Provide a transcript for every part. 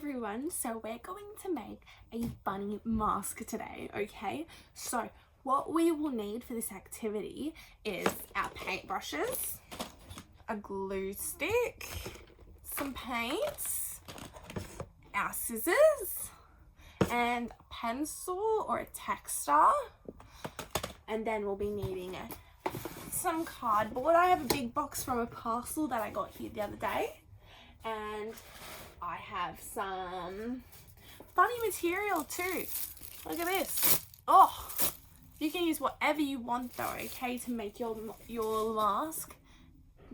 everyone, so we're going to make a bunny mask today, okay? So what we will need for this activity is our paintbrushes, a glue stick, some paints, our scissors, and a pencil or a texter, and then we'll be needing some cardboard. I have a big box from a parcel that I got here the other day, and I have some funny material too. Look at this. Oh, you can use whatever you want though, okay, to make your mask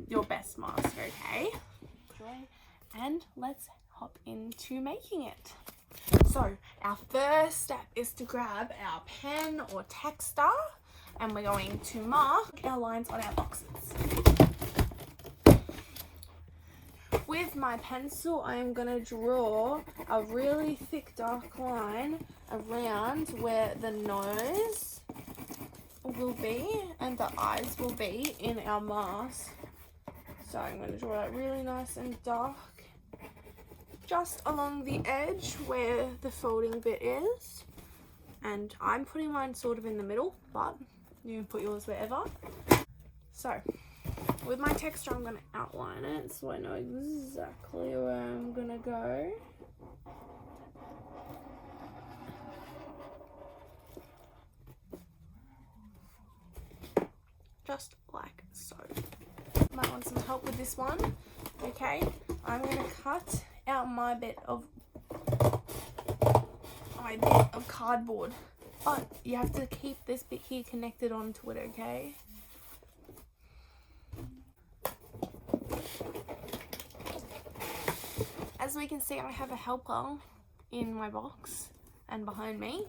your best mask, okay? And let's hop into making it. So our first step is to grab our pen or texter, and we're going to mark our lines on our boxes. With my pencil, I'm going to draw a really thick dark line around where the nose will be and the eyes will be in our mask. So I'm going to draw that really nice and dark just along the edge where the folding bit is. And I'm putting mine sort of in the middle, but you can put yours wherever. So with my texture, I'm going to outline it so I know exactly where I'm going to go. Just like so. Might want some help with this one. Okay, I'm going to cut out my bit of cardboard, but you have to keep this bit here connected onto it, okay? As we can see, I have a helper in my box and behind me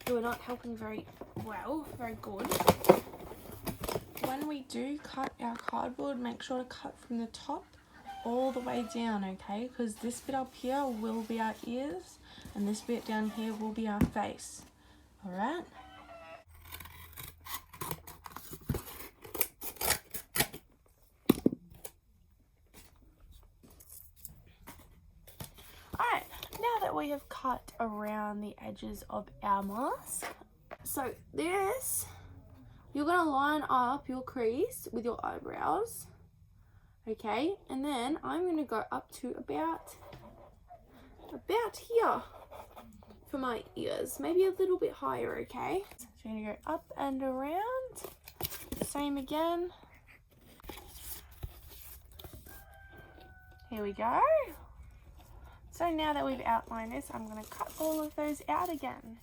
who are not helping very well, very good. When we do cut our cardboard, make sure to cut from the top all the way down, okay? Because this bit up here will be our ears and this bit down here will be our face, all right? We have cut around the edges of our mask. So this, you're going to line up your crease with your eyebrows, okay? And then I'm going to go up to about here for my ears, maybe a little bit higher, okay? So you're going to go up and around, same again. Here we go. So now that we've outlined this, I'm going to cut all of those out again.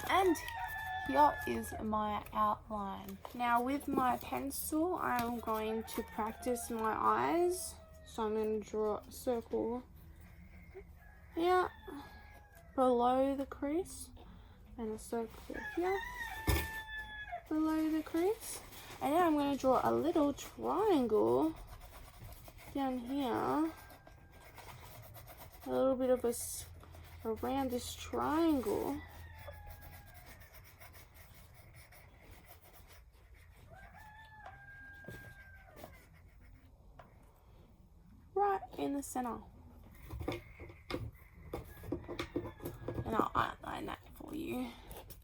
And here is my outline. Now with my pencil, I'm going to practice my eyes. So I'm going to draw a circle here below the crease and a circle here below the crease. And then I'm going to draw a little triangle down here. A little bit of around this triangle. Right in the center. And I'll outline that for you.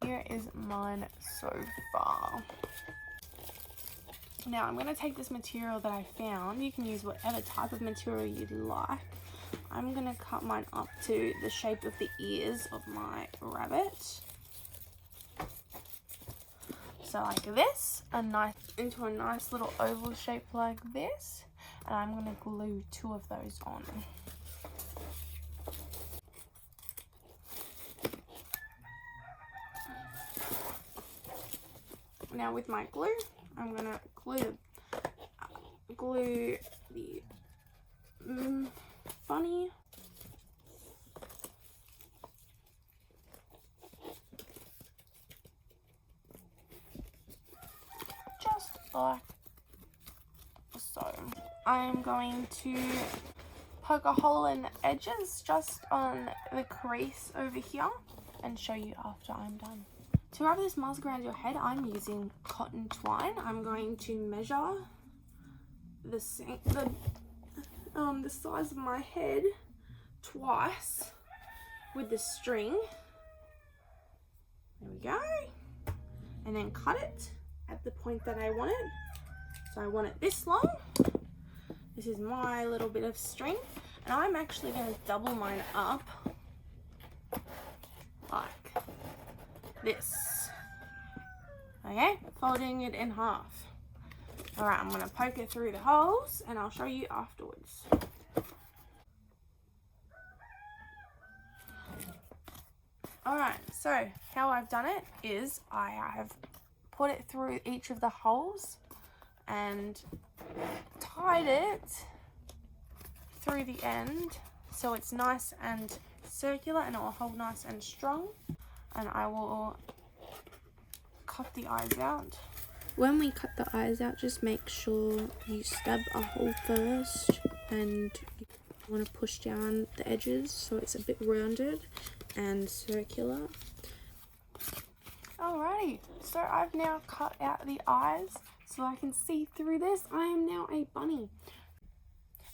Here is mine so far. Now I'm going to take this material that I found. You can use whatever type of material you'd like. I'm going to cut mine up to the shape of the ears of my rabbit. So like this, into a nice little oval shape like this. And I'm going to glue 2 of those on. Now with my glue, I'm going to glue the bunny like so. I'm going to poke a hole in the edges just on the crease over here and show you after I'm done. To wrap this mask around your head, I'm using cotton twine. I'm going to measure the size of my head twice with the string. There we go. And then cut it at the point that I want it. So I want it this long. This is my little bit of string. And I'm actually going to double mine up like this. Okay, folding it in half. Alright, I'm going to poke it through the holes and I'll show you afterwards. Alright, so how I've done it is I have put it through each of the holes and tied it through the end so it's nice and circular and it will hold nice and strong. And I will cut the eyes out. When we cut the eyes out, just make sure you stab a hole first and you want to push down the edges so it's a bit rounded and circular. Alrighty, so I've now cut out the eyes so I can see through this. I am now a bunny.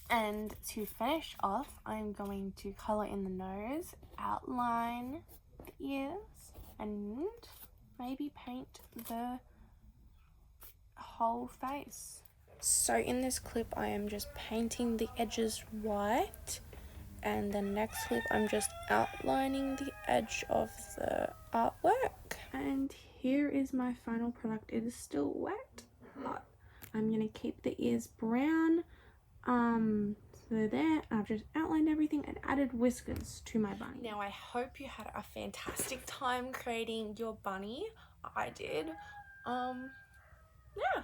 And to finish off, I'm going to colour in the nose, outline the ears, and maybe paint the whole face. So in this clip, I am just painting the edges white. And the next clip, I'm just outlining the edge of the artwork. And here is my final product. It is still wet, but I'm going to keep the ears brown. So there, I've just outlined everything and added whiskers to my bunny. Now, I hope you had a fantastic time creating your bunny. I did. Yeah.